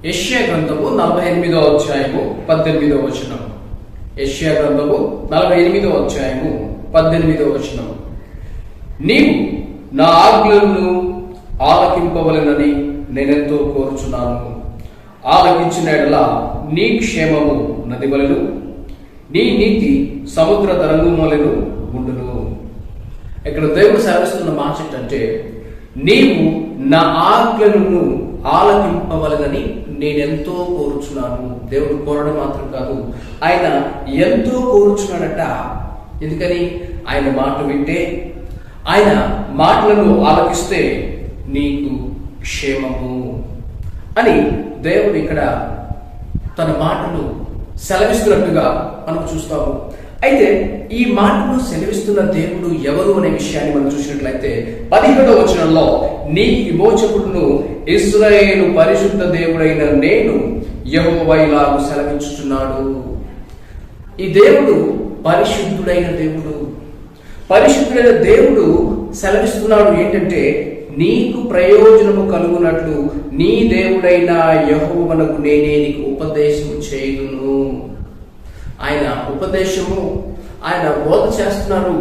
యెషయా గ్రంథము 48వ అధ్యాయము 18వ వచనం. యెషయా గ్రంథము 48వ అధ్యాయము 18వ వచనం. నీవు నా ఆజ్ఞలను ఆలకింపవలెనని నేనెంతో కోరుచున్నాను. ఆలకించిన ఎడల నీ క్షేమము నది వలెను, నీ నీతి సముద్ర తరంగం వలెను ఉండును. ఇక్కడ దేవుడు సెలవిస్తున్న మాట ఏంటంటే, నీవు నా ఆజ్ఞలను ఆలకింపవలనని నేనెంతో కోరుచున్నాను. దేవుడు కోరడం మాత్రం కాదు, ఆయన ఎంతో కోరుచున్నాడట. ఎందుకని? ఆయన మాట వింటే, ఆయన మాటలను ఆలకిస్తే నీకు క్షేమము అని దేవుడు ఇక్కడ తన మాటను సెలవిస్తున్నట్టుగా మనం చూస్తాము. అయితే ఈ మాటను సెలవిస్తున్న దేవుడు ఎవరు అనే విషయాన్ని మనం చూసినట్లయితే 17వ వచనంలో, నీ విమోచకుడును ఇశ్రాయేలు పరిశుద్ధ దేవుడైన నేను యెహోవా ఇలాగు సెలవించుచున్నాడు. ఈ దేవుడు పరిశుద్ధుడైన దేవుడు. పరిశుద్ధుడైన దేవుడు సెలవిస్తున్నాడు ఏంటంటే, నీకు ప్రయోజనము కలుగునట్లు నీ దేవుడైన యెహోవానకు నేనే నీకు ఉపదేశము చేయుదును. ఆయన ఉపదేశము, ఆయన బోధ చేస్తున్నారు.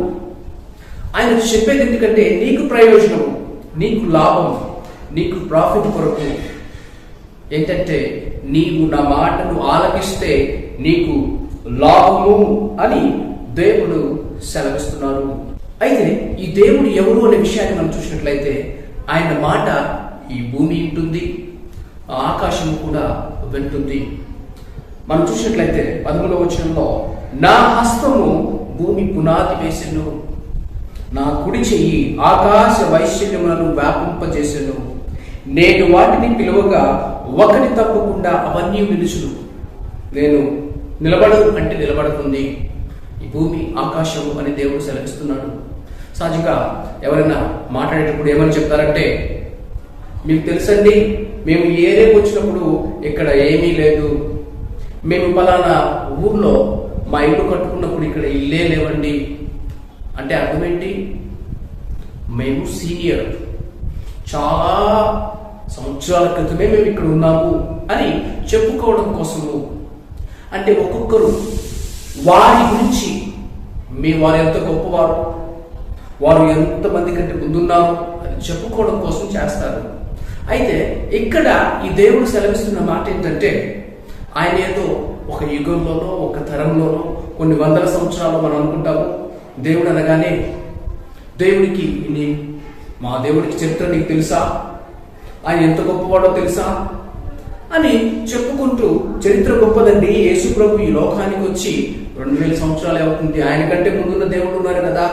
ఆయన చెప్పేది ఎందుకంటే నీకు ప్రయోజనము, నీకు లాభం, నీకు ప్రాఫిట్ కొరకు. ఏంటంటే నీవు నా మాటను ఆలకిస్తే నీకు లాభము అని దేవుడు సెలవిస్తున్నారు. అయితే ఈ దేవుడు ఎవరు అనే విషయాన్ని మనం చూసినట్లయితే, ఆయన మాట ఈ భూమి వింటుంది, ఆకాశం కూడా వింటుంది. మనం చూసినట్లయితే 13వ వచనంలో, నా హస్తము భూమి పునాది వేసెను, నా కుడి చెయ్యి ఆకాశ వైశాల్యములను వ్యాపింపజేసెను, నేను వాటిని పిలువగా ఒకటి తప్పకుండా అవన్నీ నిలుచును. నేను నిలబడు అంటే నిలబడుతుంది ఈ భూమి ఆకాశము అని దేవుడు సెలవిస్తున్నాడు. సహజంగా ఎవరైనా మాట్లాడేటప్పుడు ఏమని చెప్తారంటే, మీకు తెలుసండి, మేము ఈ ఏరియాకి వచ్చినప్పుడు ఇక్కడ ఏమీ లేదు, మేము పలానా ఊర్లో మా ఇల్లు కట్టుకున్నప్పుడు ఇక్కడ ఇల్లే లేవండి అంటే అర్థం ఏంటి? మేము సీనియర్, చాలా సంవత్సరాల క్రితమే మేము ఇక్కడ ఉన్నాము అని చెప్పుకోవడం కోసము. అంటే ఒక్కొక్కరు వారి గురించి వారు ఎంత గొప్పవారు, వారు ఎంతమంది కంటే ముందున్నారు అని చెప్పుకోవడం కోసం చేస్తారు. అయితే ఇక్కడ ఈ దేవుడు సెలవిస్తున్న మాట ఏంటంటే, ఆయన ఏదో ఒక యుగంలోనో ఒక తరంలోనో కొన్ని వందల సంవత్సరాలు మనం అనుకుంటాము. దేవుడు అనగానే దేవుడికి మా దేవుడికి చరిత్ర నీకు తెలుసా, ఆయన ఎంత గొప్పవాడో తెలుసా అని చెప్పుకుంటూ, చరిత్ర గొప్పదండి, యేసు ప్రభు ఈ లోకానికి వచ్చి 2000 సంవత్సరాలు అవుతుంది, ఆయన కంటే ముందున్న దేవుడు ఉన్నారు కదా,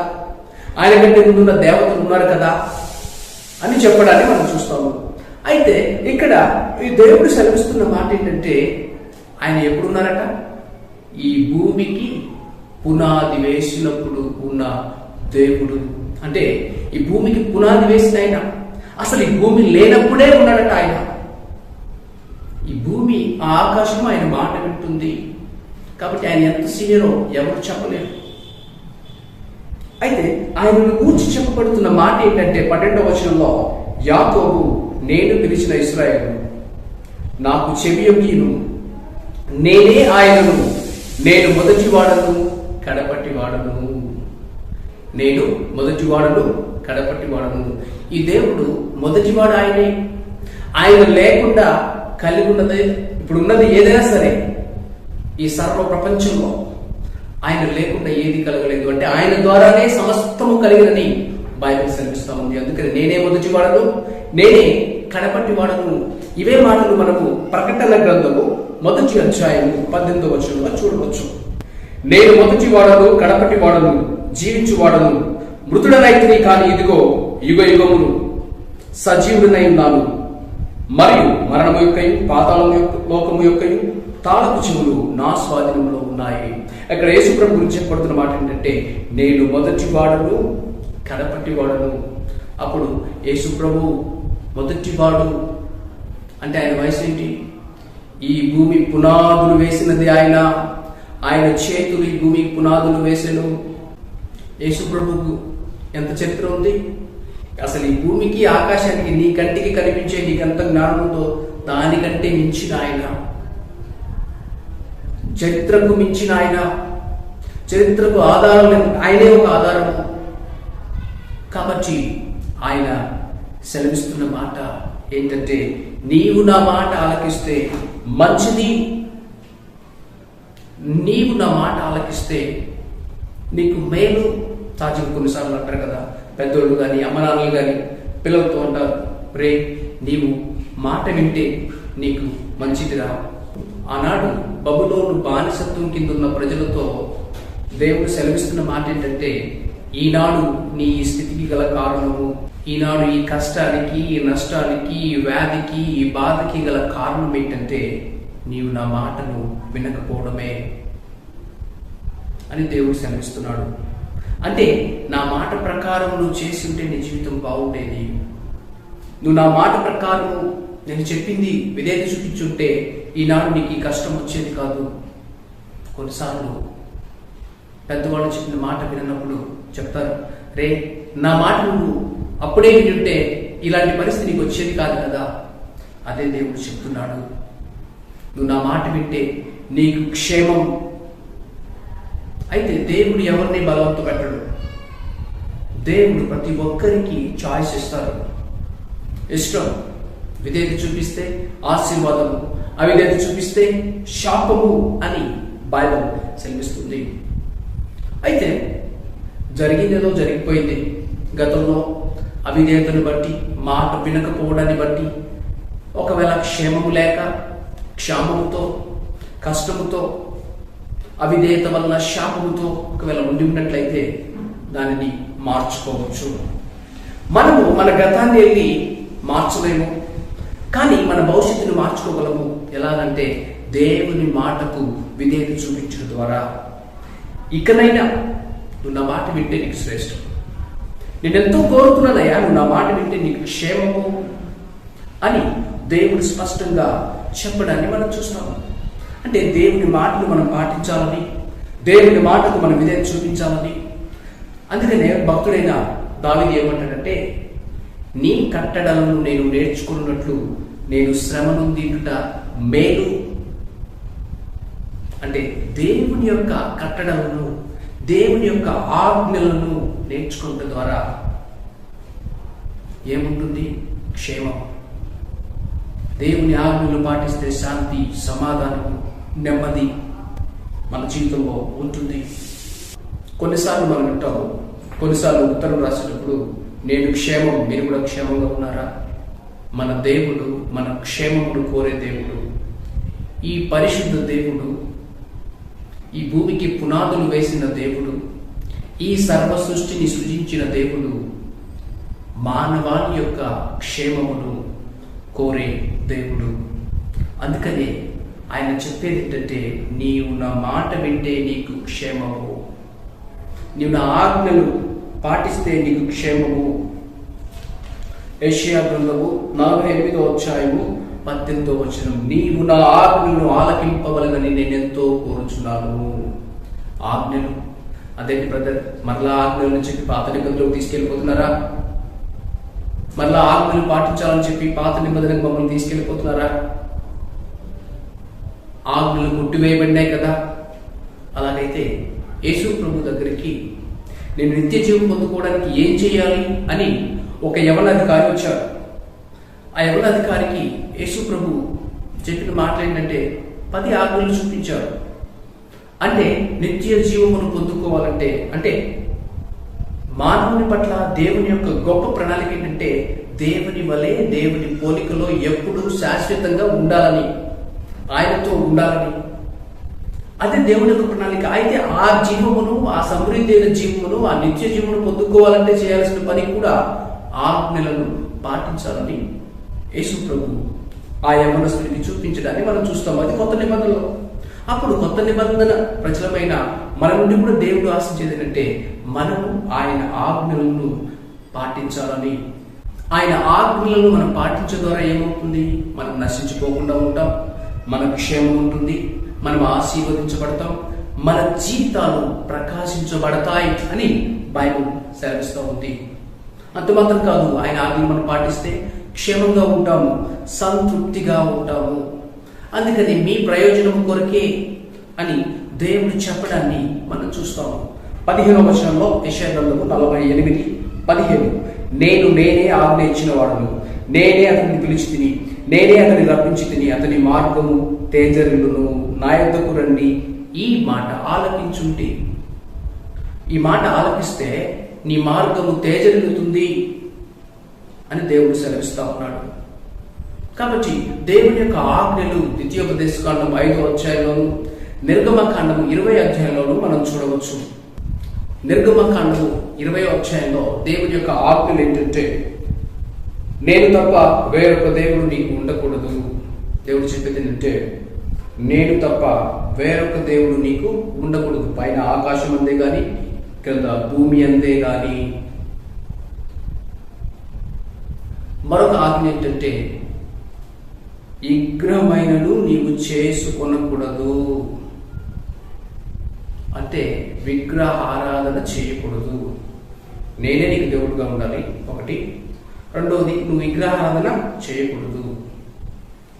ఆయన కంటే ముందున్న దేవతలు ఉన్నారు కదా అని చెప్పడాన్ని మనం చూస్తాము. అయితే ఇక్కడ ఈ దేవుడు సెలవిస్తున్న మాట ఏంటంటే, ఆయన ఎప్పుడున్నారట? ఈ భూమికి పునాది వేసినప్పుడు ఉన్న దేవుడు. అంటే ఈ భూమికి పునాది వేసిన ఆయన, అసలు ఈ భూమి లేనప్పుడే ఉన్నాడట ఆయన. ఈ భూమి, ఆ ఆకాశం ఆయన మాట వింటుంది. కాబట్టి ఆయన ఎంత సీనియరో ఎవరు చెప్పలేరు. అయితే ఆయనను గూర్చి చెప్పబడుతున్న మాట ఏంటంటే 12వ వచనంలో, యాకోబు నేను పిలిచిన ఇశ్రాయేలు నాకు చెవియొగ్గిను, నేనే ఆయనను, నేను మొదటివాడను కడపటివాడను. నేను మొదటివాడను కడపటివాడను. ఈ దేవుడు మొదటివాడు ఆయనే. ఆయన లేకుండా కలిగి ఉన్నది, ఇప్పుడున్నది ఏదైనా సరే ఈ సర్వ ప్రపంచంలో ఆయన లేకుండా ఏది కలగలేదు. అంటే ఆయన ద్వారానే సమస్తము కలిగినని బైబిల్ సెలవిస్తూ ఉంది. అందుకని నేనే మొదటివాడను, నేనే కడపటివాడను. ఇవే మాటలు మనము ప్రకటన గ్రంథము 1వ అధ్యాయము 18వ వచనంలో చూడవచ్చు. నేను మొదటివాడను కడపటివాడను జీవించువాడను, మృతుడనైతిని కానీ ఇదిగో యుగ యుగములు సజీవుడినై ఉన్నాను, మరియు మరణము యొక్కయు పాతాళం లోకము యొక్కయు తాళపు చెవులు నా స్వాధీనంలో ఉన్నాయి. అక్కడ యేసు ప్రభు గురించి చెప్పబడుతున్న మాట ఏంటంటే, నేను మొదటివాడను కడపటివాడను. అప్పుడు యేసు ప్రభు మొదటివాడు అంటే ఆయన వయసు ఏంటి? ఈ భూమి పునాదులు వేసినది ఆయన, ఆయన చేతులు ఈ భూమికి పునాదులు వేసెను. యేసు ప్రభుకు ఎంత చరిత్ర ఉంది! అసలు ఈ భూమికి ఆకాశానికి నీ కంటికి కనిపించే నీకెంత జ్ఞానం ఉందో దానికంటే మించిన ఆయన, చరిత్రకు మించిన ఆయన, చరిత్రకు ఆధారం ఆయనే ఒక ఆధారము. కాబట్టి ఆయన సెలవిస్తున్న మాట ఏంటంటే, నీవు నా మాట ఆలకిస్తే మంచిది, నీవు నా మాట ఆలకిస్తే నీకు మేలు. సాధ్యం కొన్నిసార్లు అంటారు కదా, పెద్దోళ్ళు కానీ అమ్మనాన్నలు కానీ పిల్లలతో అంటారు, రే నీవు మాట వింటే నీకు మంచిదిరా. ఆనాడు బబులోను బానిసత్వం కింద ఉన్న ప్రజలతో దేవుడు సెలవిస్తున్న మాట ఏంటంటే, ఈనాడు నీ స్థితికి గల కారణము, ఈనాడు ఈ కష్టానికి, ఈ నష్టానికి, ఈ వ్యాధికి, ఈ బాధకి గల కారణం ఏంటంటే నీవు నా మాటను వినకపోవడమే అని దేవుడు సెలవిస్తున్నాడు. అంటే నా మాట ప్రకారం నువ్వు చేసి ఉంటే నీ జీవితం బాగుండేది. నువ్వు నా మాట ప్రకారం నేను చెప్పింది విధేయత చూపించుంటే ఈనాడు నీకు ఈ కష్టం వచ్చేది కాదు. కొన్నిసార్లు పెద్దవాళ్ళు చెప్పిన మాట వినప్పుడు చెప్తారు, రే నా మాట నువ్వు అప్పుడే వింటుంటే ఇలాంటి పరిస్థితి నీకు వచ్చేది కాదు కదా. అదే దేవుడు చెప్తున్నాడు, నువ్వు నా మాట వింటే నీకు క్షేమం. అయితే దేవుడు ఎవరిని బలవంత పెట్టడు. దేవుడు ప్రతి ఒక్కరికి చాయిస్ ఇస్తారు. ఇష్టం విధేయత చూపిస్తే ఆశీర్వాదము, అవిధేయత చూపిస్తే శాపము అని బైబిల్ సెలవిస్తుంది. అయితే జరిగిందేదో జరిగిపోయింది. గతంలో అవిధేయతను బట్టి, మాట వినకపోవడాన్ని బట్టి, ఒకవేళ క్షేమము లేక, క్షామముతో, కష్టముతో, అవిధేయత వలన శాపముతో ఒకవేళ ఉండి ఉన్నట్లయితే దానిని మార్చుకోవచ్చు. మనము మన గతాన్ని వెళ్ళి మార్చలేము, కానీ మన భవిష్యత్తును మార్చుకోగలము. ఎలాగంటే దేవుని మాటకు విధేయత చూపించడం ద్వారా. ఇకనైనా నువ్వు నా మాట వింటే నీకు శ్రేష్టం. నేను ఎంతో కోరుకున్నానయ్యా, నువ్వు నా మాట వింటే నీకు క్షేమము అని దేవుడు స్పష్టంగా చెప్పడాన్ని మనం చూస్తాము. అంటే దేవుని మాటలు మనం పాటించాలని, దేవుని మాటకు మనం విధేయత చూపించాలని. అందుకనే భక్తుడైన దావీదు ఏమంటాడంటే, నీ కట్టడలను నేను నేర్చుకున్నట్లు నేను శ్రమను దిండుట మేలు. అంటే దేవుని యొక్క కట్టడలను, దేవుని యొక్క ఆజ్ఞలను నేర్చుకోవడం ద్వారా ఏముంటుంది? క్షేమం. దేవుని ఆజ్ఞలు పాటిస్తే శాంతి, సమాధానం, నెమ్మది మన జీవితంలో ఉంటుంది. కొన్నిసార్లు మనం వింటాము, కొన్నిసార్లు ఉత్తరం రాసేటప్పుడు నేను క్షేమం, మీరు కూడా క్షేమంగా ఉన్నారా? మన దేవుడు మన క్షేమమును కోరే దేవుడు. ఈ పరిశుద్ధ దేవుడు, ఈ భూమికి పునాదులు వేసిన దేవుడు, ఈ సర్వ సృష్టిని సృజించిన దేవుడు మానవాళి యొక్క క్షేమమును కోరే దేవుడు. అందుకనే ఆయన చెప్పేది ఏంటంటే, నీవు నా మాట వింటే నీకు క్షేమము, నీవు నా ఆజ్ఞలు పాటిస్తే నీకు క్షేమము. యెషయా గ్రంథము 48వ అధ్యాయము 18వ వచనం, నీవు నా ఆజ్ఞలను ఆలకింపవలెనని నేను ఎంతో కోరుచున్నాను. ఆజ్ఞలు అదేంటి బ్రదర్, మరలా ఆజ్ఞలను చెప్పి పాత నిబంధనలోకి తీసుకెళ్ళిపోతున్నారా? మరలా ఆజ్ఞలు పాటించాలని చెప్పి పాత నిబంధనకు మమ్మల్ని తీసుకెళ్ళిపోతున్నారా? ఆజ్ఞలు ముట్టివేయబడినాయి కదా. అలాగైతే యేసు ప్రభు దగ్గరికి నేను నిత్య జీవం పొందుకోవడానికి ఏం చేయాలి అని ఒక యవన అధికారి వచ్చాడు. ఆ యవన అధికారికి యేసు ప్రభు చెప్పిన మాటలు ఏంటంటే 10 ఆజ్ఞలు చూపించారు. అంటే నిత్య జీవమును పొందుకోవాలంటే, అంటే మానవుని పట్ల దేవుని యొక్క గొప్ప ప్రణాళిక ఏంటంటే దేవుని వలె, దేవుని పోలికలో ఎప్పుడూ శాశ్వతంగా ఉండాలని, ఆయనతో ఉండాలని. అదే దేవుని యొక్క ప్రణాళిక. అయితే ఆ జీవమును, ఆ సమృద్ధి అయిన జీవమును, ఆ నిత్య జీవమును పొందుకోవాలంటే చేయాల్సిన పని కూడా ఆజ్ఞలను పాటించాలని యేసు ప్రభు ఆ యవనస్తుడికి చూపించడాన్ని మనం చూస్తాం. అది కొత్త నిబంధనలో. అప్పుడు కొత్త నిబంధన ప్రజలమైన మన నుండి కూడా దేవుడు ఆశించేది ఏంటంటే మనము ఆయన ఆజ్ఞలను పాటించాలని. ఆయన ఆజ్ఞలను మనం పాటించడం ద్వారా ఏమవుతుంది? మనం నశించిపోకుండా ఉంటాం, మన క్షేమం ఉంటుంది, మనం ఆశీర్వదించబడతాం, మన జీవితాలు ప్రకాశించబడతాయి అని బైబిల్ సెలవిస్తూ ఉంది. అంత మాత్రం కాదు, ఆయన ఆజ్ఞలు మనం పాటిస్తే క్షేమంగా ఉంటాము, సంతృప్తిగా ఉంటాము. అందుకని మీ ప్రయోజనం కొరకే అని దేవుడు చెప్పడాన్ని మనం చూస్తాము. 15వ వచనంలో యెషయా గ్రంథము 48:15, నేనే ఆజ్ఞ ఇచ్చిన వాడును, నేనే అతన్ని పిలిచి తిని, నేనే అతన్ని రప్పించి తిని, అతని మార్గము తేజరిల్లును, నా యొద్దకు రండి. ఈ మాట ఆలకించుంటే, ఈ మాట ఆలకిస్తే నీ మార్గము తేజరిల్లుతుంది అని దేవుడు సెలవిస్తా ఉన్నాడు. కాబట్టి దేవుని యొక్క ఆజ్ఞలు ద్వితీయోపదేశకాండం 5వ అధ్యాయంలోను, నిర్గమకాండం 20వ అధ్యాయంలోను మనం చూడవచ్చు. నిర్గమకాండం 20వ అధ్యాయంలో దేవుని యొక్క ఆజ్ఞలు ఏంటంటే, నేను తప్ప వేరొక దేవుడు నీకు ఉండకూడదు. దేవుడు చెప్పేది ఏంటంటే, నేను తప్ప వేరొక దేవుడు నీకు ఉండకూడదు. పైన ఆకాశం అందే గాని, క్రింద భూమి అందే గాని. మరొక ఆజ్ఞ ఏంటంటే, విగ్రహమైనను నీవు చేసుకొనకూడదు. అంటే విగ్రహ ఆరాధన చేయకూడదు. నేనే నీకు దేవుడుగా ఉండాలి, ఒకటి. రెండవది, నువ్వు విగ్రహారాధన చేయకూడదు.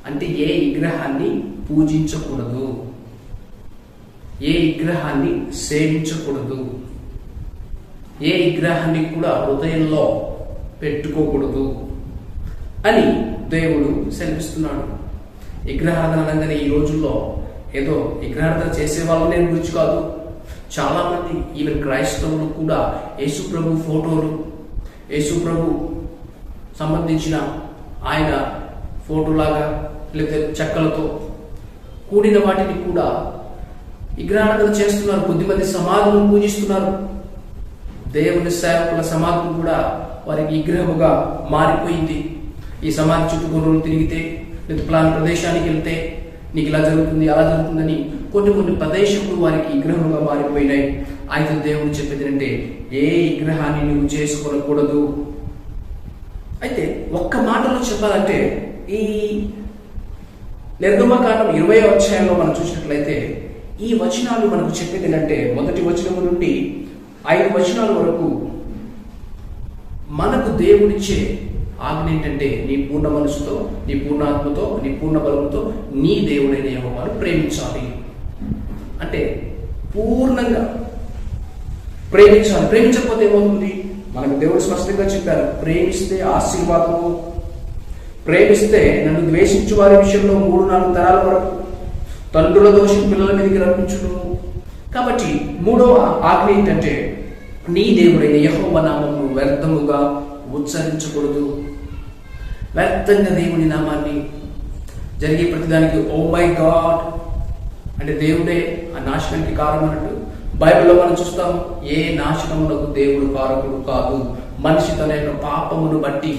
అంటే ఏ విగ్రహాన్ని పూజించకూడదు, ఏ విగ్రహాన్ని సేవించకూడదు, ఏ విగ్రహాన్ని కూడా హృదయంలో పెట్టుకోకూడదు అని దేవుడు సెలవిస్తున్నాడు. విగ్రహారాధన అనగానే ఈ రోజుల్లో ఏదో విగ్రహారాధన చేసే వాళ్ళనే గురించి కాదు, చాలా మంది ఈవెన్ క్రైస్తవులు కూడా యేసు ప్రభు ఫోటోలు, యేసు ప్రభు సంబంధించిన ఆయన ఫోటోలాగా లేదా చెక్కలతో కూడిన వాటిని కూడా విగ్రహారాధన చేస్తున్నారు. కొద్దిమంది సమాధులను పూజిస్తున్నారు. దేవుని సేవకుల సమాధులు కూడా వారికి విగ్రహముగా మారిపోయింది. ఈ సమాధి చుట్టుకొను తిరిగితే లేదా ప్లాన్ ప్రదేశానికి వెళ్తే నీకు ఇలా జరుగుతుంది, అలా జరుగుతుందని కొన్ని ప్రదేశములు వారికి విగ్రహంగా మారిపోయినాయి. అయితే దేవుడు చెప్పేది అంటే, ఏ విగ్రహాన్ని నువ్వు చేసుకోకూడదు. అయితే ఒక్క మాటలో చెప్పాలంటే, ఈ నిర్గమకాండం 20వ అధ్యాయంలో మనం చూసినట్లయితే ఈ వచనాలు మనకు చెప్పేది ఏంటంటే, మొదటి వచనము నుండి 5 వచనాల వరకు మనకు దేవుడిచ్చే ఆజ్ఞ ఏంటంటే, నీ పూర్ణ మనసుతో, నీ పూర్ణ ఆత్మతో, నీ పూర్ణ బలంతో నీ దేవుడైన యెహోవాను ప్రేమించాలి. అంటే పూర్ణంగా ప్రేమించాలి. ప్రేమించకపోతే ఏమవుతుంది? మనకు దేవుడు స్పష్టంగా చెప్పారు, ప్రేమిస్తే ఆశీర్వాదము, ప్రేమిస్తే నన్ను ద్వేషించు వారి విషయంలో 3-4 తరాల వరకు తండ్రుల దోషం పిల్లల మీదకి రప్పించును. కాబట్టి 3వ ఆజ్ఞ ఏంటంటే, నీ దేవుడైన యెహోవా నామమును వ్యర్థముగా ఉచ్చరించకూడదు. వ్యర్థంగా దేవుని నామాన్ని జరిగే ప్రతిదానికి ఓ మై గాడ్ అంటే దేవుడే ఆ నాశనానికి కారణం అన్నట్టు బైబిల్లో మనం చూస్తాం. ఏ నాశనమునకు దేవుడు కారకుడు కాదు. మనిషి తన యొక్క పాపమును బట్టి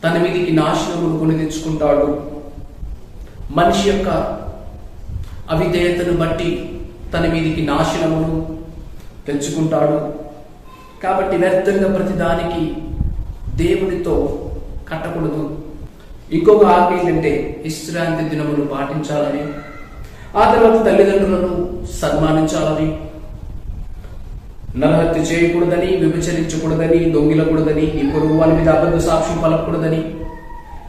తన మీదికి నాశనమును కొని తెచ్చుకుంటాడు. మనిషి యొక్క అవిధేయతను బట్టి తన మీదికి నాశనమును తెచ్చుకుంటాడు. కాబట్టి వ్యర్థంగా ప్రతిదానికి దేవునితో కట్టకూడదు. ఇంకొక ఆజ్ఞ ఏంటంటే, విశ్రాంతి దినమును పాటించాలని, ఆ తర్వాత తల్లిదండ్రులను సన్మానించాలని, నరహత్య చేయకూడదని, విభచరించకూడదని, దొంగిలకూడదని, నీ పొరుగువాని మీద అబద్ధ సాక్ష్యం పలకూడదని,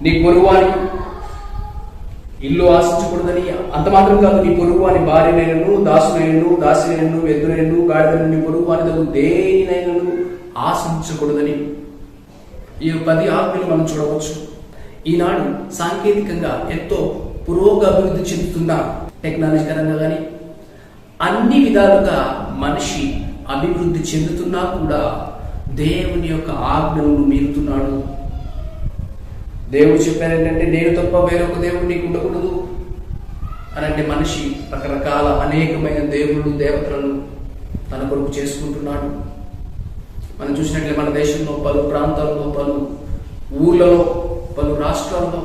నీ పొరుగువాని ఇల్లు ఆశించకూడదని. అంత మాత్రం కాదు, నీ పొరుగువాని భార్యనైనను, దాసునైనను, దాసినైనను, ఎద్దునైనను, గాడిదను, నీ పొరుగువాని దగ్గర దేనినైనను ఆశించకూడదని. ఈ 10 ఆజ్ఞలు మనం చూడవచ్చు. ఈనాడు సాంకేతికంగా ఎంతో పురోగభివృద్ధి చెందుతున్న టెక్నాలజీ పరంగా కానీ అన్ని విధాలుగా మనిషి అభివృద్ధి చెందుతున్నా కూడా దేవుని యొక్క ఆజ్ఞలను మీరుతున్నాడు. దేవుడు చెప్పారు ఏంటంటే, నేను తప్ప వేరొక దేవుడు నీకు ఉండకూడదు అని. అంటే మనిషి రకరకాల అనేకమైన దేవుళ్ళు దేవతలను తన కొరకు చేసుకుంటున్నాడు. మనం చూసినట్లే మన దేశంలో పలు ప్రాంతాల్లో, పలు ఊర్లలో, పలు రాష్ట్రాల్లో,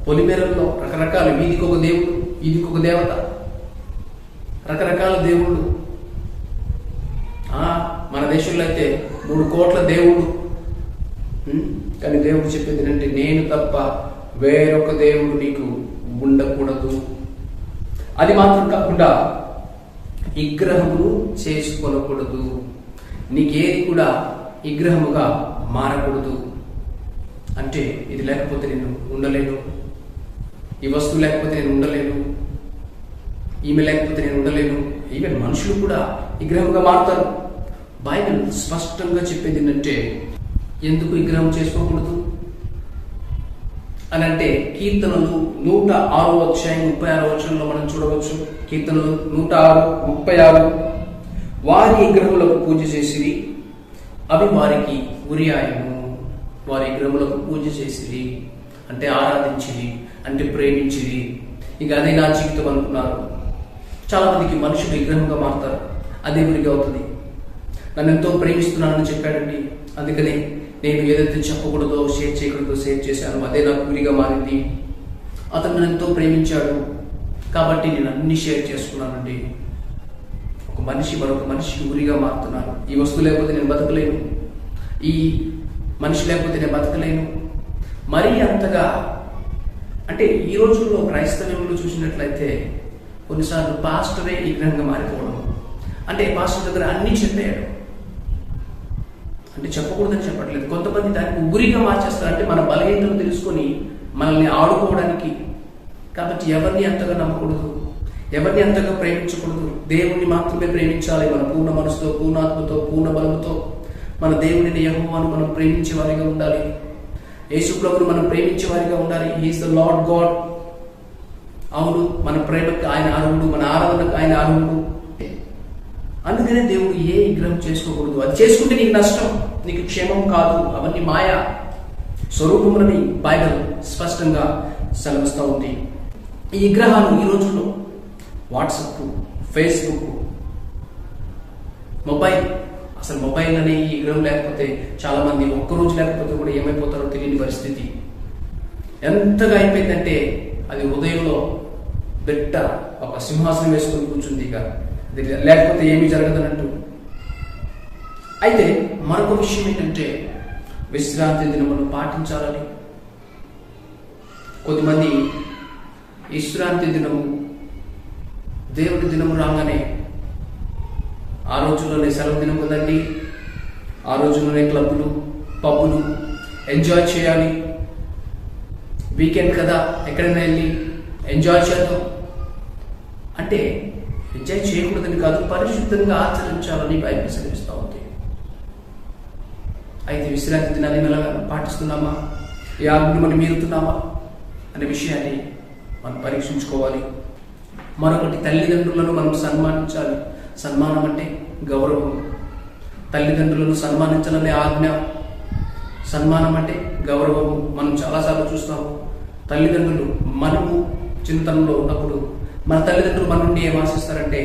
పొలిమేరల్లో రకరకాల, వీధికి ఒక దేవుడు, వీధికి ఒక దేవత, రకరకాల దేవుళ్ళు. మన దేశంలో అయితే 3 కోట్ల దేవుడు. కానీ దేవుడు చెప్పేది ఏంటంటే, నేను తప్ప వేరొక దేవుడు నీకు ఉండకూడదు. అది మాత్రం కాకుండా విగ్రహమును చేసుకోనకూడదు. నీకేది కూడా విగ్రహముగా మారకూడదు. అంటే ఇది లేకపోతే నేను ఉండలేను, ఈ వస్తువు లేకపోతే నేను ఉండలేను, ఈమె లేకపోతే నేను ఉండలేను. ఈవెన్ మనుషులు కూడా విగ్రహంగా మారుతారు. బైబిల్ స్పష్టంగా చెప్పేది ఏంటంటే ఎందుకు విగ్రహం చేసుకోకూడదు అని అంటే కీర్తనలు 106:36 మనం చూడవచ్చు. కీర్తనలు 106:36 వారి విగ్రహములకు పూజ చేసిరి, అవి వారికి ఉరియాయము. వారి విగ్రహములకు పూజ చేసిరి అంటే ఆరాధించిరి, అంటే ప్రేమించిరి. ఇక అదే నా జీవితం అనుకున్నారు. చాలా మందికి మనుషులు విగ్రహంగా మారుతారు. అదే గురిగా అవుతుంది. నన్ను ఎంతో ప్రేమిస్తున్నానని చెప్పాడండి, అందుకనే నేను ఏదైతే చెప్పకూడదో షేర్ చేయకూడదో షేర్ చేశాను, అదే నాకు గురిగా మారింది. అతను నన్ను ఎంతో ప్రేమించాడు కాబట్టి నేను అన్ని షేర్ చేసుకున్నానండి. ఒక మనిషి మరొక మనిషికి గురిగా మారుతున్నారు. ఈ వస్తువు లేకపోతే నేను బతకలేను, ఈ మనిషి లేకపోతే నేను బతకలేను. మరీ అంతగా అంటే ఈ రోజుల్లో క్రైస్తవ్యంలో చూసినట్లయితే కొన్నిసార్లు పాస్టరే విగ్రహంగా మారిపోవడం. అంటే పాస్టర్ దగ్గర అన్నీ చెప్పాడు, అంటే చెప్పకూడదని చెప్పట్లేదు. కొంతమంది దానికి గురిగా మార్చేస్తారు, అంటే మన బలహీనతను తెలుసుకొని మనల్ని ఆడుకోవడానికి. కాబట్టి ఎవరిని అంతగా నమ్మకూడదు, ఎవరిని అంతగా ప్రేమించకూడదు. దేవుణ్ణి మాత్రమే ప్రేమించాలి. మన పూర్ణ మనసుతో, పూర్ణాత్మతో, పూర్ణ బలముతో మన దేవుడిని యెహోవాను మనం ప్రేమించే వారిగా ఉండాలి. యేసు ప్రభువును మనం ప్రేమించే వారిగా ఉండాలి. He is the Lord God. అవును, మన ప్రేమకు ఆయన అర్హుడు, మన ఆరాధనకు ఆయన అర్హుడు. అందుకనే దేవుడు ఏ విగ్రహం చేసుకోకూడదు. అది చేసుకుంటే నీకు నష్టం, నీకు క్షేమం కాదు. అవన్నీ మాయా స్వరూపములని బైబిల్ స్పష్టంగా సెలవిస్తూ ఉంది. ఈ విగ్రహాలు ఈ రోజుల్లో వాట్సాప్, ఫేస్బుక్, మొబైల్, అసలు మొబైల్ అనే ఈ విగ్రహం లేకపోతే చాలా మంది ఒక్కరోజు లేకపోతే కూడా ఏమైపోతారో తెలియని పరిస్థితి. ఎంతగా అయిపోయిందంటే అది హృదయంలో బిడ్డ ఒక సింహాసనం వేసుకొని కూర్చుంది. ఇక లేకపోతే ఏమీ జరగదన్నట్టు. అయితే మరొక విషయం ఏంటంటే విశ్రాంతి దినమును పాటించాలని. కొద్దిమంది విశ్రాంతి దినము, దేవుడి దినము రాగానే ఆ రోజుల్లోనే సెలవు దినం ఉందండి, ఆ రోజుల్లోనే క్లబ్బులు, పబ్బులు ఎంజాయ్ చేయాలి. వీకెండ్ కదా, ఎక్కడైనా వెళ్ళి ఎంజాయ్ చేద్దాం అంటే ఎంజాయ్ చేయకూడదని కాదు, పరిశుద్ధంగా ఆచరించాలని బైబిల్ సెలవిస్తూ ఉంది. అయితే విశ్రాంతి దినాన్ని ఎలా పాటిస్తున్నామా, ఈ ఆజ్ఞను మనం మీరుతున్నామా అనే విషయాన్ని మనం పరీక్షించుకోవాలి. మరొకటి, తల్లిదండ్రులను మనం సన్మానించాలి. సన్మానం అంటే గౌరవం. తల్లిదండ్రులను సన్మానించాలనే ఆజ్ఞ. సన్మానం అంటే గౌరవము. మనం చాలాసార్లు చూస్తాము, తల్లిదండ్రులు మనము చింతనలో ఉన్నప్పుడు మన తల్లిదండ్రులు మన నుండి ఏం ఆశిస్తారంటే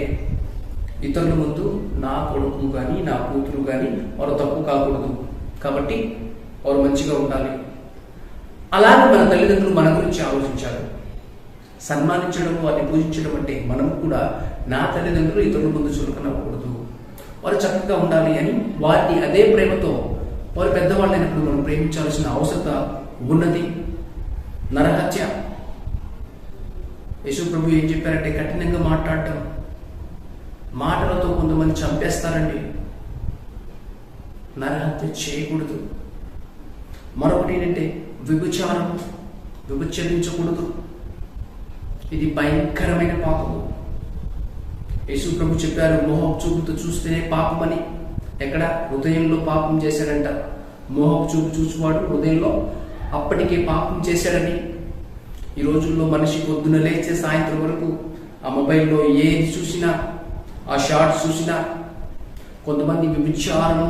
ఇతరుల ముందు నా కొడుకు కానీ నా కూతురు కానీ వారు తప్పు కాకూడదు, కాబట్టి వారు మంచిగా ఉండాలి. అలాగే మన తల్లిదండ్రులు మన గురించి ఆలోచించారు. సన్మానించడం, వారిని పూజించడం అంటే మనం కూడా నా తల్లిదండ్రులు ఇతరుల ముందు చులకనవ్వకూడదు, వారు చక్కగా ఉండాలి అని వారిని అదే ప్రేమతో వారు పెద్దవాళ్ళైనప్పుడు మనం ప్రేమించాల్సిన అవసరత ఉన్నది. నరహత్య, యేసు ప్రభు ఏం చెప్పారంటే కఠినంగా మాట్లాడటం, మాటలతో కొంతమంది చంపేస్తారండి. నరహత్య చేయకూడదు. మరొకటి ఏంటంటే వ్యభిచారం, వ్యభిచరించకూడదు. ఇది భయంకరమైన పాపము. యేసు ప్రభు చెప్పారు, మోహపు చూపుతో చూస్తేనే పాపమని. ఎక్కడ? హృదయంలో పాపం చేశాడంట. మోహపు చూపు చూసేవాడు హృదయంలో అప్పటికే పాపం చేశాడని. ఈ రోజుల్లో మనిషి పొద్దున లేచే సాయంత్రం వరకు ఆ మొబైల్లో ఏది చూసినా, ఆ షార్ట్స్ చూసినా, కొంతమంది వ్యభిచారము,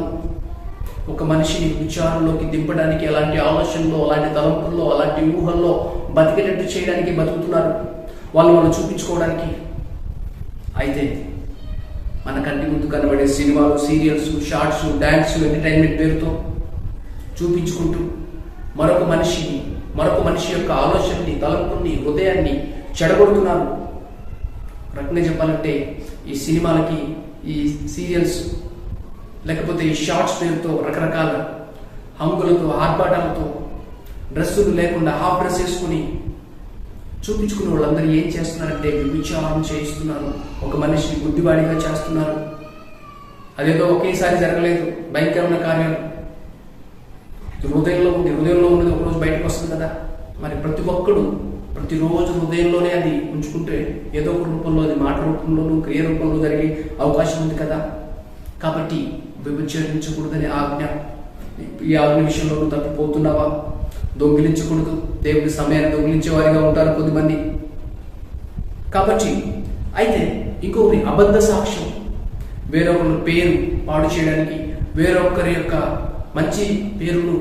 ఒక మనిషిని విచారంలోకి దింపడానికి అలాంటి ఆలోచనలో, అలాంటి తలంపుల్లో, అలాంటి ఊహల్లో బతికేటట్టు చేయడానికి బతుకుతున్నారు, వాళ్ళు చూపించుకోవడానికి. అయితే మన కంటి ముందు కనబడే సినిమాలు, సీరియల్స్, షార్ట్స్, డ్యాన్స్, ఎంటర్టైన్మెంట్ పేరుతో చూపించుకుంటూ మరొక మనిషి యొక్క ఆలోచనని, తలంపుని, హృదయాన్ని చెడగొడుతున్నారు. రకంగా చెప్పాలంటే ఈ సినిమాలకి, ఈ సీరియల్స్, లేకపోతే ఈ షార్ట్స్ పేరుతో రకరకాల హంగులతో, ఆర్భాటాలతో, డ్రెస్సులు లేకుండా హాఫ్ డ్రెస్ వేసుకుని చూపించుకునే వాళ్ళందరూ ఏం చేస్తున్నారంటే వ్యభిచారం చేయిస్తున్నారు. ఒక మనిషిని గుడ్డివాడిగా చేస్తున్నారు. అదేదో ఒకేసారి జరగలేదు, భయంకరమైన కార్యాలు. హృదయంలో ఉంది. హృదయంలో ఉన్నది ఒకరోజు బయటకు వస్తుంది కదా. మరి ప్రతి ఒక్కడు ప్రతిరోజు హృదయంలోనే అది ఉంచుకుంటే ఏదో ఒక రూపంలో, అది మాట రూపంలోనూ క్రియ రూపంలో జరిగే అవకాశం ఉంది కదా. కాబట్టి వ్యభిచరించకూడదని ఆజ్ఞ, ఈ ఆజ్ఞ విషయంలో నువ్వు తప్పిపోతున్నావా? దొంగిలించకూడదు. దేవుడి సమయాన్ని దొంగిలించే వారిగా ఉంటారు కొద్దిమంది. కాబట్టి అయితే ఇంకొకటి అబద్ధ సాక్ష్యం, వేరొకరి పేరు పాడు చేయడానికి, వేరొకరి యొక్క మంచి పేరును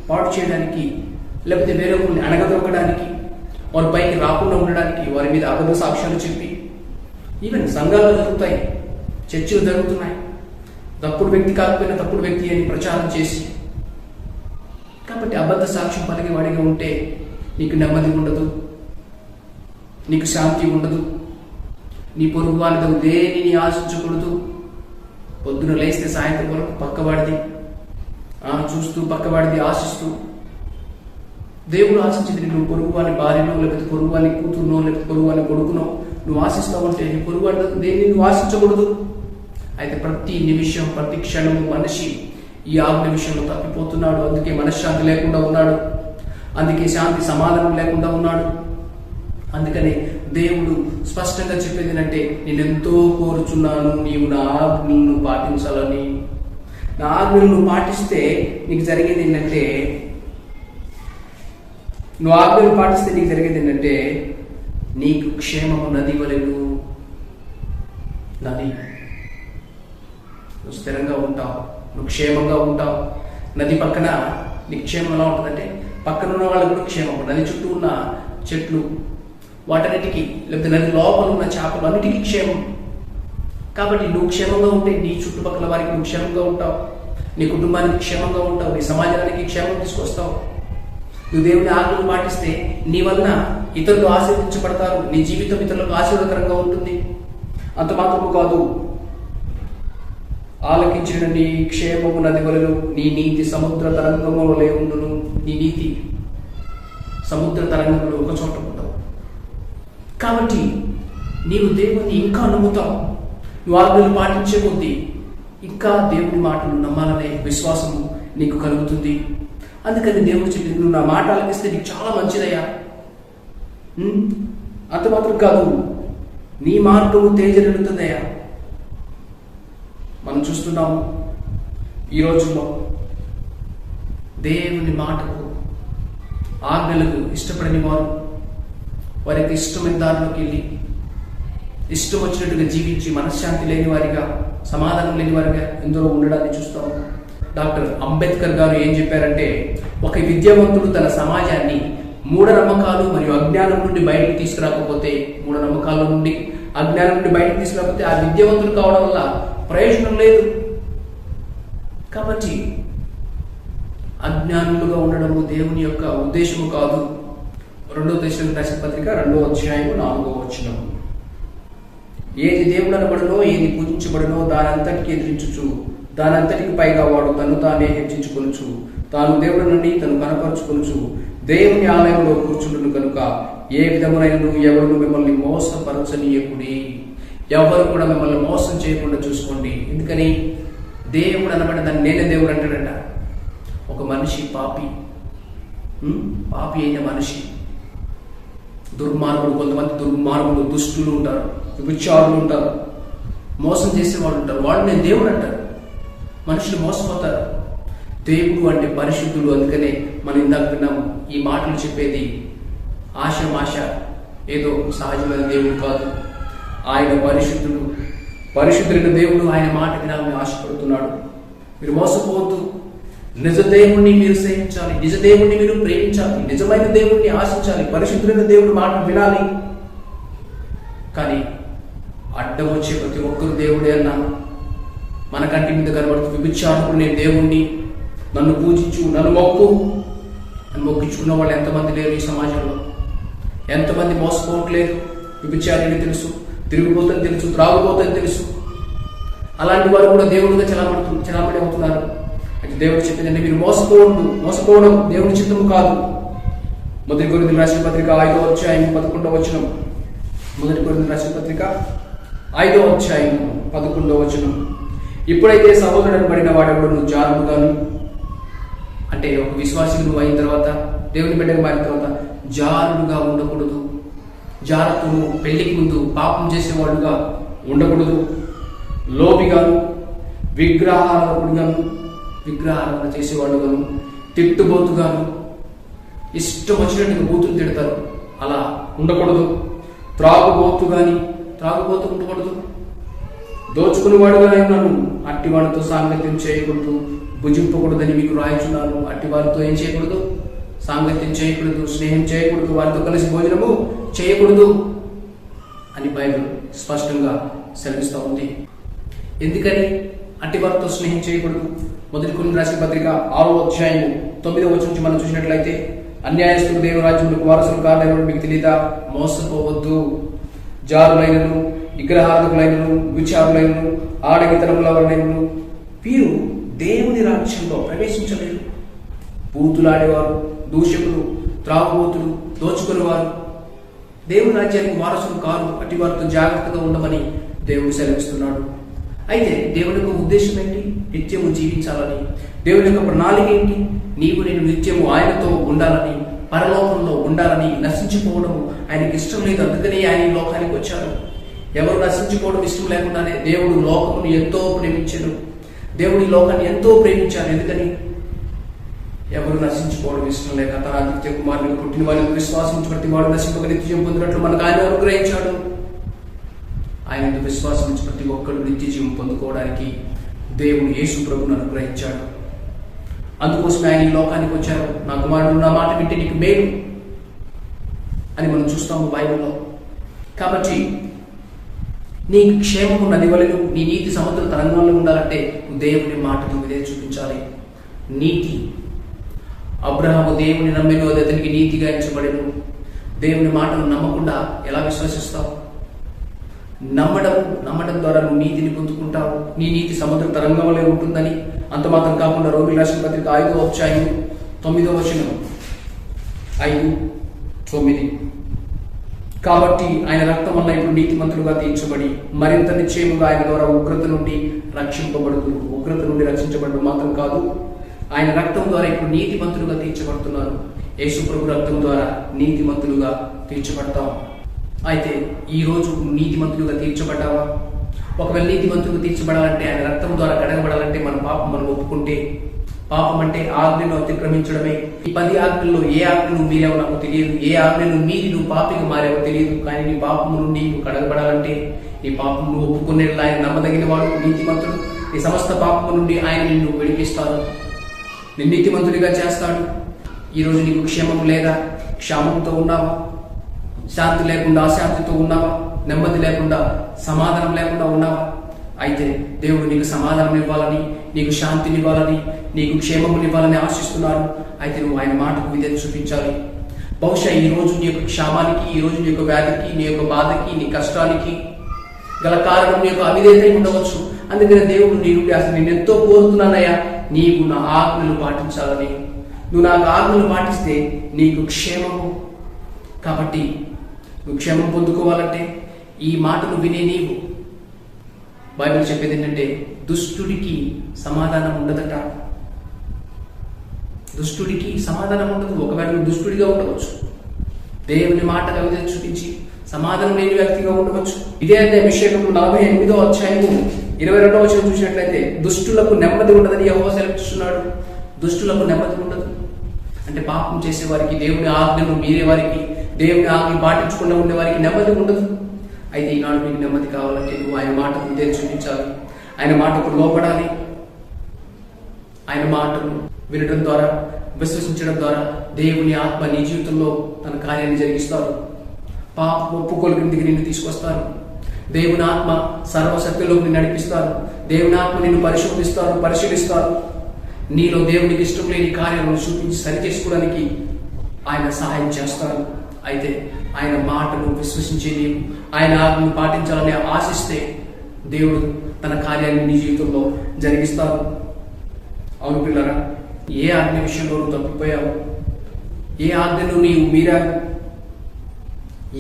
పాడు చేయడానికి, లేకపోతే వేరొకరిని అణగదొక్కడానికి, వారి పైకి రాకుండా ఉండడానికి వారి మీద అబద్ధ సాక్ష్యాలు చెప్పి, ఈవెన్ సంఘాలు జరుగుతాయి, చర్చలు జరుగుతున్నాయి, తప్పుడు వ్యక్తి కాకపోయినా తప్పుడు వ్యక్తి అని ప్రచారం చేసి. కాబట్టి అబద్ధ సాక్ష్యం పలికి వాడిగా ఉంటే నీకు నెమ్మది ఉండదు, నీకు శాంతి ఉండదు. నీ పొరుగు వాళ్ళతో దేనిని ఆశించకూడదు. పొద్దున లేస్తే సాయంత్రం వరకు పక్కవాడిది చూస్తూ, పక్కవాడిది ఆశిస్తూ. దేవుడు ఆశించింది నువ్వు పొరుగు వాని భార్యనో, లేకపోతే పొరుగు వాని కూతురునో, లేకపోతే పొరుగు వాని కొడుకునో నువ్వు ఆశిస్తావంటే నీ పొరుగు వాడి దేన్ని నువ్వు ఆశించకూడదు. అయితే ప్రతి నిమిషం, ప్రతి క్షణము మనిషి ఈ ఆజ్ఞ విషయంలో తప్పిపోతున్నాడు. అందుకే మనశ్శాంతి లేకుండా ఉన్నాడు, అందుకే శాంతి సమాధానం లేకుండా ఉన్నాడు. అందుకని దేవుడు స్పష్టంగా చెప్పేది ఏంటంటే, నేనెంతో కోరుచున్నాను నీవు నా ఆజ్ఞలను పాటించాలని. నా ఆజ్ఞలను పాటిస్తే నీకు జరిగేది ఏంటంటే, నువ్వు ఆజ్ఞలు పాటిస్తే నీకు జరిగేది ఏంటంటే, నీకు క్షేమము నది వలెను. నది, నువ్వు స్థిరంగా ఉంటావు, నువ్వు క్షేమంగా ఉంటావు. నది పక్కన నీకు క్షేమం ఎలా ఉంటుందంటే, పక్కన ఉన్న వాళ్ళకు కూడా క్షేమం. నది చుట్టూ ఉన్న చెట్లు వాటన్నిటికీ, లేకపోతే నది లోపల ఉన్న చేపలు అన్నిటికీ క్షేమం. కాబట్టి నువ్వు క్షేమంగా ఉంటే నీ చుట్టుపక్కల వారికి నువ్వు క్షేమంగా ఉంటావు, నీ కుటుంబానికి క్షేమంగా ఉంటావు, నీ సమాజానికి క్షేమం తీసుకొస్తావు. నువ్వు దేవుని ఆజ్ఞలు పాటిస్తే నీ వలన ఇతరులు ఆశీర్వదించబడతారు, నీ జీవితం ఇతరులకు ఆశీర్వదకరంగా ఉంటుంది. అంత మాత్రము కాదు, ఆలకించిన నీ క్షేమము నది వలెను, నీ నీతి సముద్ర తరంగము వలె ఉండును. నీ నీతి సముద్ర తరంగంలో ఒక చోట ఉంటావు. కాబట్టి నీవు దేవుని ఇంకా నమ్ముతావు. నువ్వు ఆజ్ఞలు పాటించే కొద్దీ ఇంకా దేవుని మాటలు నమ్మాలనే విశ్వాసము నీకు కలుగుతుంది. అందుకని దేవుడు చెప్పి, నువ్వు నా మాట ఆలకిస్తే నీకు చాలా మంచిదయ్యా. అంత మాత్రం కాదు, నీ మార్గము తేజరిల్లుతుందయ్యా. మనం చూస్తున్నాము ఈ రోజుల్లో దేవుని మాటకు, ఆజ్ఞలకు ఇష్టపడని వారు వారికి ఇష్టమైన దారిలోకి వెళ్ళి ఇష్టం వచ్చినట్టుగా జీవించి మనశ్శాంతి లేని వారిగా, సమాధానం లేని వారిగా ఎందరో ఉండడాన్ని చూస్తాము. డాక్టర్ అంబేద్కర్ గారు ఏం చెప్పారంటే, ఒక విద్యావంతుడు తన సమాజాన్ని మూఢనమ్మకాలు మరియు అజ్ఞానం నుండి బయటకు తీసుకురాకపోతే, మూఢనమ్మకాల నుండి అజ్ఞానం నుండి బయటకు తీసుకురాకపోతే ఆ విద్యావంతుడు కావడం వల్ల ప్రయోజనం లేదు. కాబట్టి అజ్ఞానులుగా ఉండడము దేవుని యొక్క ఉద్దేశము కాదు. 2వ దశలోని రాసిన పత్రిక 2వ అధ్యాయము 4వ వచనం, ఏది దేవుడు అనబడనో, ఏది పూజించబడనో దానంతటికి ఎదిరించుచు, దానంతటికి పైగా వాడు తను తానే హెచ్చించుకొనుచు, తాను దేవుడు నుండి తను కనపరుచుకొనుచు దేవుని ఆలయంలో కూర్చుండును కనుక ఏ విధమునైన ఎవరు మిమ్మల్ని మోసపరచనీయకుడి. ఎవరు కూడా మిమ్మల్ని మోసం చేయకుండా చూసుకోండి. ఎందుకని దేవుడు అనబడిన దాన్ని నేనే దేవుడు అంటాడంట. ఒక మనిషి పాపి అయిన మనిషి, దుర్మార్గులు, కొంతమంది దుర్మార్గులు, దుష్టులు ఉంటారు, విచారులు ఉంటారు, మోసం చేసేవాళ్ళు ఉంటారు. వాళ్ళు నేను దేవుడు అంటారు. మనుషులు మోసపోతారు. దేవుడు అంటే పరిశుద్ధుడు. అందుకనే మనం ఇందాక విన్నాము, ఈ మాటలు చెప్పేది ఆశమాష ఏదో సహజమైన దేవుడు కాదు. ఆయన పరిశుద్ధుడు, పరిశుద్ధులైన దేవుడు. ఆయన మాట వినాలని ఆశపడుతున్నాడు. మీరు మోసపోవద్దు. నిజ దేవుణ్ణి మీరు సేవించాలి, నిజ దేవుణ్ణి మీరు ప్రేమించాలి, నిజమైన దేవుణ్ణి ఆశించాలి, పరిశుద్ధులైన దేవుడు మాట వినాలి. కానీ అడ్డం వచ్చే ప్రతి ఒక్కరు దేవుడే అన్నా, మన కంటి మీద కనబడుతూ విభిచారకుడు నేను దేవుణ్ణి, నన్ను పూజించు, నన్ను మొక్కు అని మొక్కించుకున్న వాళ్ళు ఎంతమంది లేరు ఈ సమాజంలో? ఎంతమంది మోసపోవట్లేదు? విభిచారిని తెలుసు, తిరిగిపోతుంది తెలుసు, త్రాగుపోతుంది తెలుసు. అలాంటి వారు కూడా దేవుడిగా చలామణి అవుతున్నారు. అయితే దేవుడు చెప్పిందంటే, మీరు మోసపోవడం దేవుని చిత్తము కాదు. 1 కొరింథీయులకు రాసిన పత్రిక 5వ అధ్యాయం 11వ వచనం. 1 కొరింథీయులకు రాసిన పత్రిక 5వ అధ్యాయం 11వ వచనం. ఇప్పుడైతే సహోదరుడు అనబడిన వాడెవడును జారుడుగాను అంటే ఒక విశ్వాసి నువ్వు అయిన తర్వాత, దేవుని బిడ్డగా మారిన తర్వాత జారుడుగా ఉండకూడదు. జాగ్రత్తను పెళ్లికి ముందు పాపం చేసేవాడుగా ఉండకూడదు. లోబిగాను, విగ్రహారాధన చేసేవాడుగాను, తిట్టుబోతుగాను, ఇష్టం వచ్చినట్టుగా బూతులు తిడతారు, అలా ఉండకూడదు. త్రాగుబోతు ఉండకూడదు. దోచుకునేవాడుగా నన్ను అట్టివాడితో సాంగత్యం చేయకూడదు, భుజింపకూడదని మీకు రాయించున్నాను. అట్టివారితో ఏం చేయకూడదు? సాంగత్యం చేయకూడదు, స్నేహం చేయకూడదు, వారితో కలిసి భోజనము చేయకూడదు అని బైబిల్ స్పష్టంగా సెలవిస్తూ ఉంది. ఎందుకని అట్టివారితో స్నేహం చేయకూడదు? మొదటి కొరింథీయులకు రాసిన పత్రిక 6వ అధ్యాయం 9వ వచనం నుంచి మనం చూసినట్లయితే, అన్యాయస్తులు దేవుని రాజ్యంలో వారసులు కారణం మీకు తెలియదా? మోసపోవద్దు. జారులైనను, విగ్రహార్థకులైనను, విచారులైనను, ఆడగితనములైనను వీరు దేవుని రాజ్యంలో ప్రవేశించలేరు. బూతులాడేవారు, దూషకులు, త్రాగుబోతులు, దోచుకునేవారు దేవుని రాజ్యానికి వారసులు కారు. అట్టి వారితో జాగ్రత్తగా ఉండమని దేవుడు సెలవిస్తున్నాడు. అయితే దేవుని యొక్క ఉద్దేశం ఏంటి? నిత్యము జీవించాలని. దేవుని యొక్క ప్రణాళిక ఏంటి? నేను నిత్యము ఆయనతో ఉండాలని, పరలోకంలో ఉండాలని. నశించిపోవడం ఆయనకి ఇష్టం లేదు, అందుకని ఆయన ఈ లోకానికి వచ్చాడు. ఎవరు నశించిపోవడం ఇష్టం లేకుండానే దేవుడు లోకమును ఎంతో ప్రేమించాడు. దేవుడి లోకాన్ని ఎంతో ప్రేమించాడు. ఎందుకని? ఎవరు నశించిపోవడం ఇష్టం లేక తన అద్వితీయ కుమారుని పుట్టిన వారిని విశ్వాసం ప్రతి వాడు నశింపక నిత్యం పొందినట్లు మనకు ఆయన అనుగ్రహించాడు. ఆయన విశ్వాసం ప్రతి ఒక్కరు నిత్య జీవం పొందుకోవడానికి దేవుడు యేసు ప్రభువును అనుగ్రహించాడు. అందుకోసం ఆయన ఈ లోకానికి వచ్చారు. నా కుమారుడు నా మాట వింటే నీకు మేలు అని మనం చూస్తాము బైబిల్లో. కాబట్టి నీ క్షేమము నదివలను, నీ నీతి సముద్ర తరంగంలో ఉండాలంటే దేవుని మాటను విధేయత చూపించాలి. నీతి. అబ్రహాము దేవుని నమ్మిన అతనికి నీతిగా ఎంచబడెను. దేవుని మాటను నమ్మకుండా ఎలా విశ్వసిస్తావు? నమ్మడం ద్వారా నువ్వు నీతిని పొందుకుంటావు. నీ నీతి సముద్ర తరంగంలో ఉంటుందని. అంత మాత్రం కాకుండా రోమిలికి రాసిన పత్రిక 5వ అధ్యాయం 9వ వచనం 5-9. కాబట్టి ఆయన రక్తం వల్ల ఇప్పుడు నీతిమంతులుగా తీర్చబడి మరింత నిశ్చయముగా ఆయన ద్వారా ఉగ్రత నుండి రక్షించబడడం మాత్రం కాదు, ఆయన రక్తం ద్వారా ఇప్పుడు నీతిమంతులుగా తీర్చబడుతున్నారు. యేసు ప్రభు రక్తం ద్వారా నీతిమంతులుగా తీర్చబడతాం. అయితే ఈ రోజు నీతిమంతులుగా తీర్చబడ్డావా? ఒకవేళ నీతిమంతులుగా తీర్చబడాలంటే, ఆయన రక్తం ద్వారా కడగబడాలంటే మన పాపం మనం ఒప్పుకుంటే, పాపం అంటే ఆజ్ఞను అతిక్రమించడమే. ఈ 10 ఆజ్ఞల్లో ఏ ఆజ్ఞను మీరేవో నాకు తెలియదు, ఏ ఆజ్ఞను మీరి నువ్వు పాపిగా మారేవో తెలియదు. కానీ నీ పాపం నుండి నువ్వు కడగబడాలంటే, నీ పాపం నువ్వు ఒప్పుకునేలా ఆయన నమ్మదగిన వాడు, నీతిమంతుడు. నీ సమస్త పాపం నుండి ఆయన నిన్ను విడిపిస్తాడు, నిన్ను నీతిమంతుడిగా చేస్తాడు. ఈరోజు నీకు క్షేమం లేదా? క్షేమంతో ఉన్నావా? శాంతి లేకుండా అశాంతితో ఉన్నావా? నెమ్మది లేకుండా, సమాధానం లేకుండా ఉన్నావా? అయితే దేవుడు నీకు సమాధానం ఇవ్వాలని, నీకు శాంతిని ఇవ్వాలని, నీకు క్షేమమునివ్వాలని ఆశిస్తున్నాడు. అయితే నువ్వు ఆయన మాటకు విధేయత చూపించాలి. బహుశా ఈ రోజు నీ యొక్క క్షామానికి, ఈ రోజు నీ యొక్క వ్యాధికి, నీ యొక్క బాధకి, నీ కష్టానికి గల కారణం నీ యొక్క అవిధేయత ఉండవచ్చు. అందుకని దేవుడు నీ నుండి అసలు నేను ఎంతో కోరుతున్నానయ్యా, నీవు నా ఆజ్ఞలు పాటించాలని. నువ్వు నాకు ఆజ్ఞలు పాటిస్తే నీకు క్షేమము. కాబట్టి నువ్వు క్షేమం పొందుకోవాలంటే ఈ మాటలు వినే నీవు, బైబిల్ చెప్పేది ఏంటంటే దుష్టుడికి సమాధానం ఉండదట. దుష్టుడికి సమాధానం ఉండదు. ఒకవేళ నువ్వు దుష్టుడిగా ఉండవచ్చు, దేవుని మాటకు అవిధేయత చూపించి సమాధానం లేని వ్యక్తిగా ఉండవచ్చు. ఇదే అంటే అభిషేకం 48వ అధ్యాయము 22వ వచనం చూసినట్లయితే, దుష్టులకు నెమ్మది ఉండదని యెహోవా సెలవిస్తున్నాడు. దుష్టులకు నెమ్మది ఉండదు అంటే పాపం చేసేవారికి, దేవుని ఆజ్ఞను మీరే వారికి, దేవుని ఆజ్ఞ పాటించకుండా ఉండే వారికి నెమ్మది ఉండదు. అయితే ఈనాడు మీకు నెమ్మది కావాలంటే నువ్వు ఆయన మాటకు విధేయత చూపించాలి, ఆయన మాటకు లోపడాలి. ఆయన మాటను వినడం ద్వారా, విశ్వసించడం ద్వారా దేవుని ఆత్మ నీ జీవితంలో తన కార్యాన్ని జరిగిస్తారు. పాప ఒప్పుకోలు కిందికి నిన్ను తీసుకొస్తారు. దేవుని ఆత్మ సర్వశక్తిలోకి నిన్ను నడిపిస్తారు. దేవుని ఆత్మ నిన్ను పరిశీలిస్తారు. నీలో దేవునికి ఇష్టం లేని కార్యాలను చూపించి సరి చేసుకోవడానికి ఆయన సహాయం చేస్తారు. అయితే ఆయన మాటను విశ్వసించే నీవు ఆయన ఆజ్ఞను పాటించాలని ఆశిస్తే దేవుడు తన కార్యాన్ని నీ జీవితంలో జరిగిస్తారు. అవును పిల్లరా, ఏ ఆజ్ఞ విషయంలో నువ్వు తప్పిపోయావు? ఏ ఆజ్ఞను నీవు మీరావు?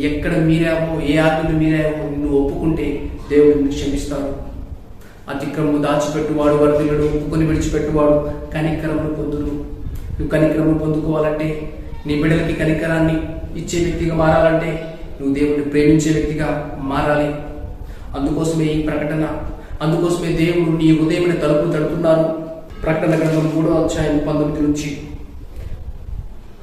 ఎక్కడ మీరావో, ఏ ఆజ్ఞను మీరావో నువ్వు ఒప్పుకుంటే దేవుడు నిన్ను క్షమిస్తాడు. అతిక్రమము దాచిపెట్టువాడు వర్ధిల్లుడు, ఒప్పుకొని విడిచిపెట్టువాడు కనికరమును పొందును. నువ్వు కనికరం పొందుకోవాలంటే, నీ బిడ్డలకి కనికరాన్ని ఇచ్చే వ్యక్తిగా మారాలంటే నువ్వు దేవుడిని ప్రేమించే వ్యక్తిగా మారాలి. అందుకోసమే ఈ ప్రకటన, అందుకోసమే దేవుడు నీ హృదయమైన తలుపులు తడుతున్నారు. ప్రకటన గ్రంథం 3వ అధ్యాయం 19 నుంచి,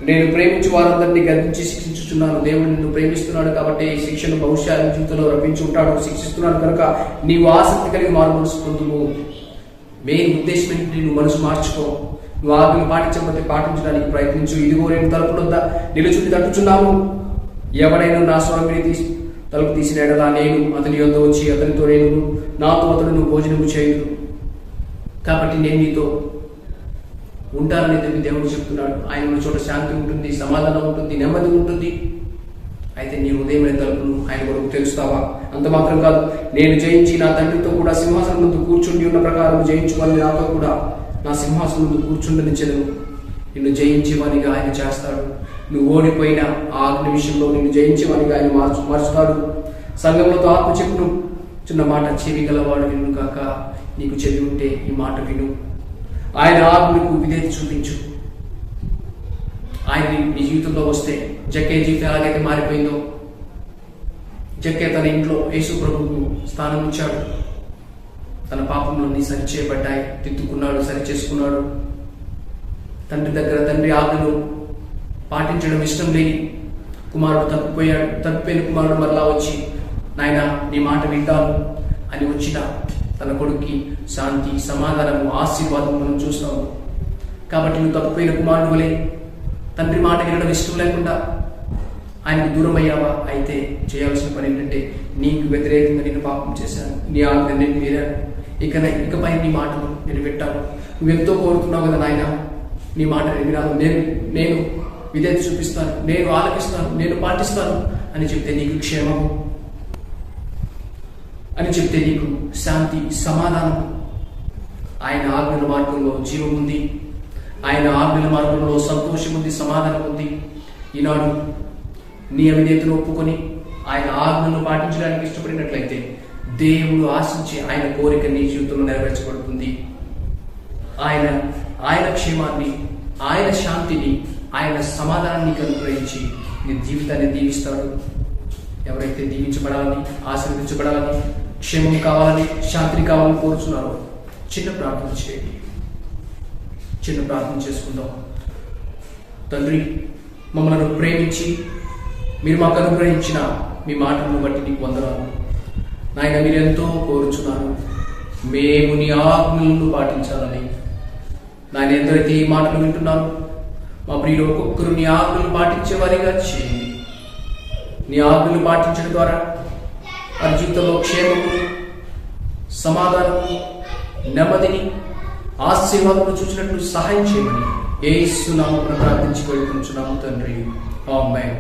నేను ప్రేమించి వారందరినీ గర్భించి శిక్షించుచున్నాను. దేవుడు నిన్ను ప్రేమిస్తున్నాడు కాబట్టి ఈ శిక్షను బహుశా జీవితంలో రప్పించి ఉంటాడు. శిక్షిస్తున్నాడు కనుక నీవు ఆసక్తి కలిగి మారు మనసు పొందుము. మెయిన్ ఉద్దేశం ఏంటి? నువ్వు మనసు మార్చుకో. నువ్వు ఆజ్ఞలు పాటించకపోతే పాటించడానికి ప్రయత్నించు. ఇదిగో నేను తలుపుల వద్ద నిలుచుని తట్టుచున్నాను. ఎవడైనా నా స్వరం తలుపు తీసిన ఎడలా నేను అతని యొద్ద వచ్చి అతనితో నేను నాతో అతను భోజనము చేయదు. కాబట్టి నేను నీతో ఉంటానని దేవుడు చెప్తున్నాడు. ఆయన ఉన్న చోట శాంతి ఉంటుంది, సమాధానం ఉంటుంది, నెమ్మది ఉంటుంది. అయితే నీ హృదయమైన తలుపును ఆయన కొరకు తెలుస్తావా? అంత మాత్రం కాదు, నేను జయించి నా తండ్రితో కూడా సింహాసనం ముందు కూర్చుండి ఉన్న ప్రకారం జయించుకొని నాతో కూడా నా సింహాసనం ముందు కూర్చుండనిచ్చెదను. నిన్ను జయించేవానిగా ఆయన చేస్తాడు. నువ్వు ఓడిపోయిన ఆ ఆజ్ఞ విషయంలో నిన్ను జయించేవానిగా ఆయన మార్చుతాడు. సంఘంలో ఆత్మ చెప్పును చిన్న మాట, చెవి గలవాడు విను కాక. నీకు చెవి ఉంటే ఈ మాట విను. ఆయన ఆజ్ఞకు విధేయత చూపించు. ఆయన నీ జీవితంలో వస్తే జక్కే జీవితం ఎలాగైతే మారిపోయిందో, జక్కే తన ఇంట్లో యేసు ప్రభువుకు స్థానం ఇచ్చాడు. తన పాపంలోని సరిచేయబడ్డాయి, తిట్టుకున్నాడు, సరిచేసుకున్నాడు. తండ్రి దగ్గర తండ్రి ఆజ్ఞను పాటించడం ఇష్టం లేని కుమారుడు తప్పిపోయిన కుమారుడు మరలా వచ్చి, నాయన నీ మాట వింటాను అని వచ్చిన తన కొడుక్కి శాంతి, సమాధానము, ఆశీర్వాదం మనం చూస్తాము. కాబట్టి నువ్వు తప్పిపోయిన కుమారుడు వలె తండ్రి మాట వినడం ఇష్టం లేకుండా ఆయనకు దూరం అయ్యావా? అయితే చేయాల్సిన పని ఏంటంటే, నీకు వ్యతిరేకంగా నేను పాపం చేశాను, నీ ఆజ్ఞ నేను మీరాను, ఇకపై నీ మాటలు నేను పెట్టాను. నువ్వెంతో కోరుతున్నావు కదా నాయన, నీ మాట వినాను, నేను విధేయత చూపిస్తాను, నేను ఆలకిస్తాను, నేను పాటిస్తాను అని చెప్తే నీకు క్షేమము, అని చెప్తే నీకు శాంతి, సమాధానం. ఆయన ఆజ్ఞల మార్గంలో జీవం ఉంది. ఆయన ఆజ్ఞల మార్గంలో సంతోషం ఉంది, సమాధానం ఉంది. ఈనాడు నీ అవిధేయతను ఒప్పుకొని ఆయన ఆజ్ఞలను పాటించడానికి ఇష్టపడినట్లయితే దేవుడు ఆశించే ఆయన కోరిక నీ జీవితంలో నెరవేర్చబడుతుంది. ఆయన క్షేమాన్ని, ఆయన శాంతిని, ఆయన సమాధానాన్ని అనుగ్రహించి నీ జీవితాన్ని దీవిస్తాడు. ఎవరైతే దీవించబడాలని, ఆశీర్వదించబడాలని, క్షేమం కావాలని, శాంతిని కావాలని కోరుచున్నారో చిన్న ప్రార్థన చేయండి. చిన్న ప్రార్థన చేసుకుందాం. తండ్రి, మమ్మల్ని ప్రేమించి మీరు మాకు అనుగ్రహించిన మీ మాటలను బట్టి నీకు వందనాలు నాయన. మీరు ఎంతో కోరుచున్నారు మేము నీ ఆజ్ఞలను పాటించాలని. నాయన, ఎందరైతే ఈ మాటలు వింటున్నారు మా ప్రియులు ఒక్కొక్కరు నీ ఆజ్ఞలు పాటించేవారిగా చేయండి. నీ ఆజ్ఞలు పాటించడం ద్వారా వారి జీవితంలో క్షేమము, సమాధానము, నెమ్మదిని, ఆశీర్వాదము చూసినట్లు సహాయం చేయమని యేసు నామమున ప్రార్థించి వేడుకొనుచున్నాము తండ్రి. ఆమేన్.